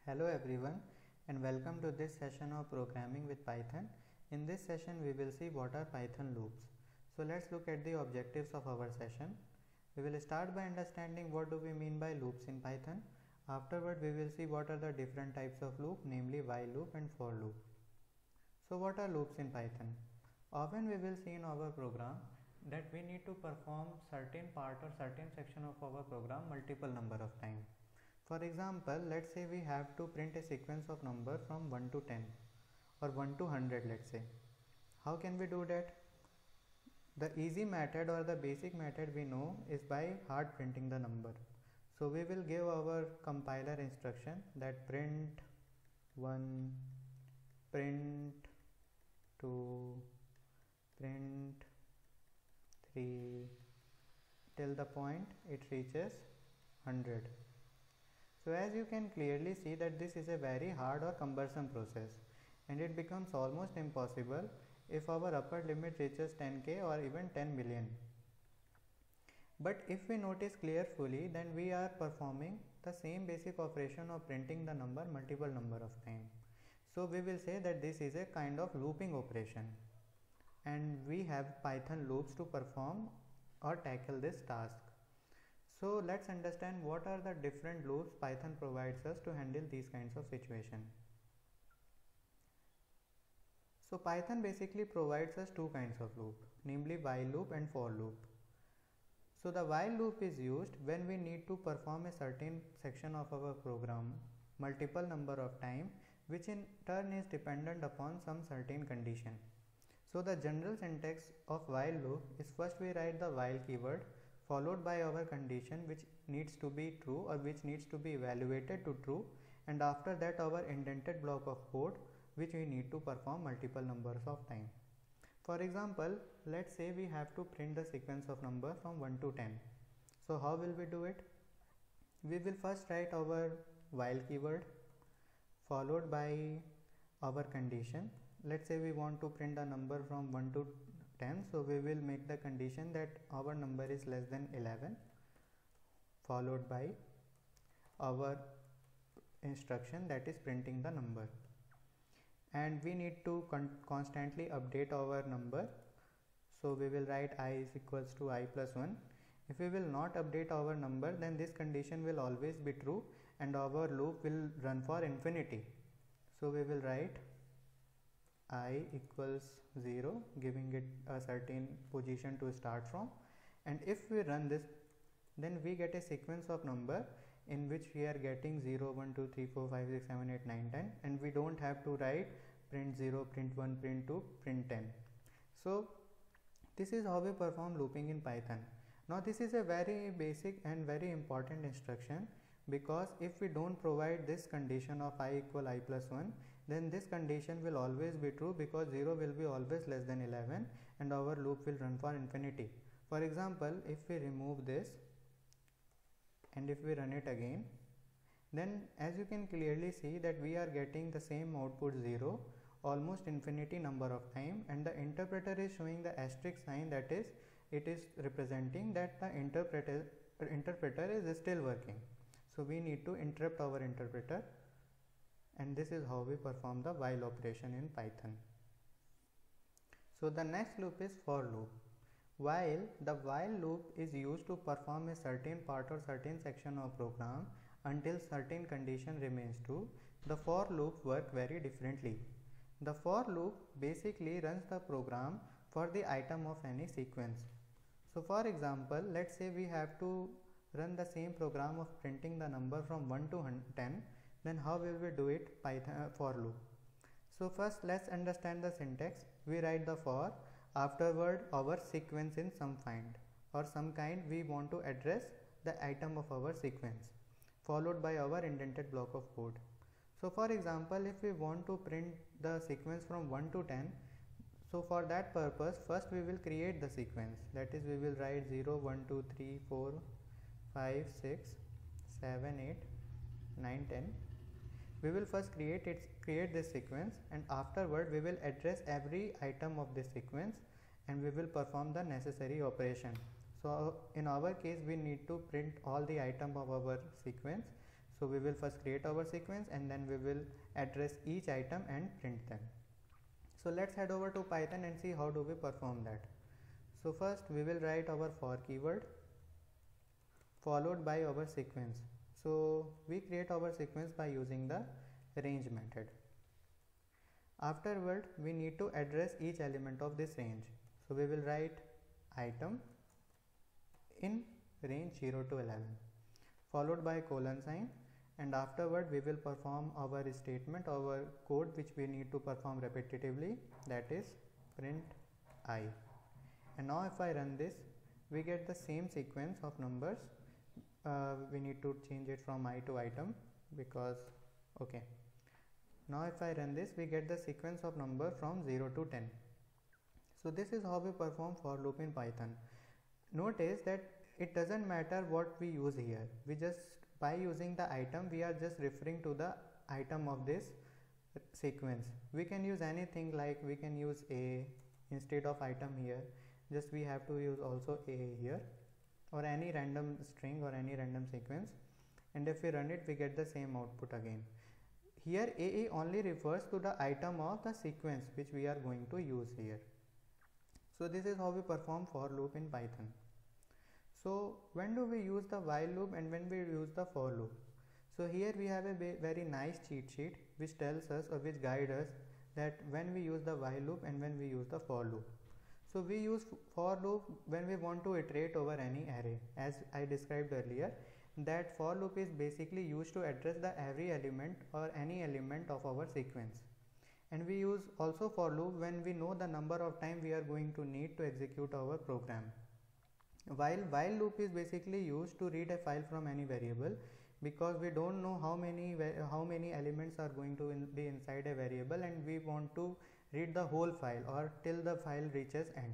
Hello everyone and welcome to this session of programming with Python. In this session we will see what are Python loops. So let's look at the objectives of our session. We will start by understanding what do we mean by loops in Python. Afterward we will see what are the different types of loop, namely while loop and for loop. So what are loops in Python? Often we will see in our program that we need to perform certain part or certain section of our program multiple number of times. For example, let's say we have to print a sequence of number from 1 to 10 or 1 to 100, let's say. How can we do that? The easy method or the basic method we know is by hard printing the number. So we will give our compiler instruction that print 1, print 2, print 3 till the point it reaches 100. So as you can clearly see that this is a very hard or cumbersome process and it becomes almost impossible if our upper limit reaches 10k or even 10 million. But if we notice carefully, then we are performing the same basic operation of printing the number multiple number of times. So we will say that this is a kind of looping operation and we have Python loops to perform or tackle this task. So let's understand what are the different loops Python provides us to handle these kinds of situations. So Python basically provides us two kinds of loop, namely while loop and for loop. So the while loop is used when we need to perform a certain section of our program multiple number of times, which in turn is dependent upon some certain condition. So the general syntax of while loop is first we write the while keyword followed by our condition which needs to be true or which needs to be evaluated to true, and after that our indented block of code which we need to perform multiple numbers of time. For example, let's say we have to print the sequence of number from 1 to 10. So how will we do it? We will first write our while keyword followed by our condition. Let's say we want to print the number from 1 to 10, so we will make the condition that our number is less than 11 followed by our instruction that is printing the number, and we need to constantly update our number. So we will write I is equals to I plus 1. If we will not update our number, then this condition will always be true and our loop will run for infinity. So we will write I equals 0, giving it a certain position to start from, and if we run this, then we get a sequence of number in which we are getting 0, 1, 2, 3, 4, 5, 6, 7, 8, 9, 10, and we don't have to write print 0, print 1, print 2, print 10. So this is how we perform looping in Python. Now this is a very basic and very important instruction, because if we don't provide this condition of I equal I plus 1, then this condition will always be true, because 0 will be always less than 11 and our loop will run for infinity. For example, if we remove this and if we run it again, then as you can clearly see that we are getting the same output 0 almost infinity number of time, and the interpreter is showing the asterisk sign, that is it is representing that the interpreter is still working. So we need to interrupt our interpreter, and this is how we perform the while operation in Python. So the next loop is for loop. The while loop is used to perform a certain part or certain section of program until certain condition remains true. The for loop work very differently. The for loop basically runs the program for the item of any sequence. So for example, let's say we have to run the same program of printing the number from 1 to 10, then how will we do it? Python for loop. So first let's understand the syntax. We write the for, afterward our sequence in some find or some kind we want to address the item of our sequence, followed by our indented block of code. So for example, if we want to print the sequence from 1 to 10, so for that purpose first we will create the sequence, that is we will write 0, 1, 2, 3, 4, 5, 6, 7, 8, 9, 10. We will first create this sequence, and afterward we will address every item of this sequence and we will perform the necessary operation. So in our case we need to print all the item of our sequence. So we will first create our sequence and then we will address each item and print them. So let's head over to Python and see how do we perform that. So first we will write our for keyword followed by our sequence. So we create our sequence by using the range method. Afterward we need to address each element of this range. So we will write item in range 0 to 11 followed by colon sign, and afterward we will perform our statement, our code which we need to perform repetitively, that is print I. And now if I run this, we get the same sequence of numbers. We need to change it from I to item because okay. Now if I run this, we get the sequence of number from 0 to 10. So this is how we perform for loop in Python. Notice that it doesn't matter what we use here. We just, by using the item, we are just referring to the item of this sequence. We can use anything, like we can use a instead of item here. Just we have to use also a here, or any random string or any random sequence, and if we run it, we get the same output again. Here a only refers to the item of the sequence which we are going to use here. So this is how we perform for loop in Python. So when do we use the while loop and when we use the for loop? So here we have a very nice cheat sheet which tells us or which guides us that when we use the while loop and when we use the for loop. So we use for loop when we want to iterate over any array. As I described earlier, that for loop is basically used to address the every element or any element of our sequence. And we use also for loop when we know the number of time we are going to need to execute our program. While loop is basically used to read a file from any variable, because we don't know how many elements are going to be inside a variable, and we want to read the whole file or till the file reaches end.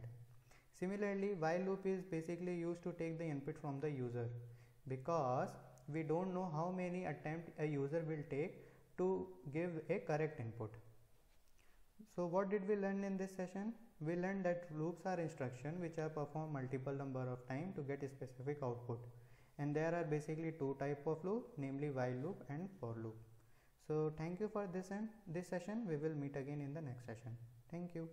Similarly, while loop is basically used to take the input from the user, because we don't know how many attempts a user will take to give a correct input. So what did we learn in this session? We learned that loops are instructions which are performed multiple number of times to get a specific output, and there are basically two types of loop, namely while loop and for loop. So thank you for this session. We will meet again in the next session. Thank you.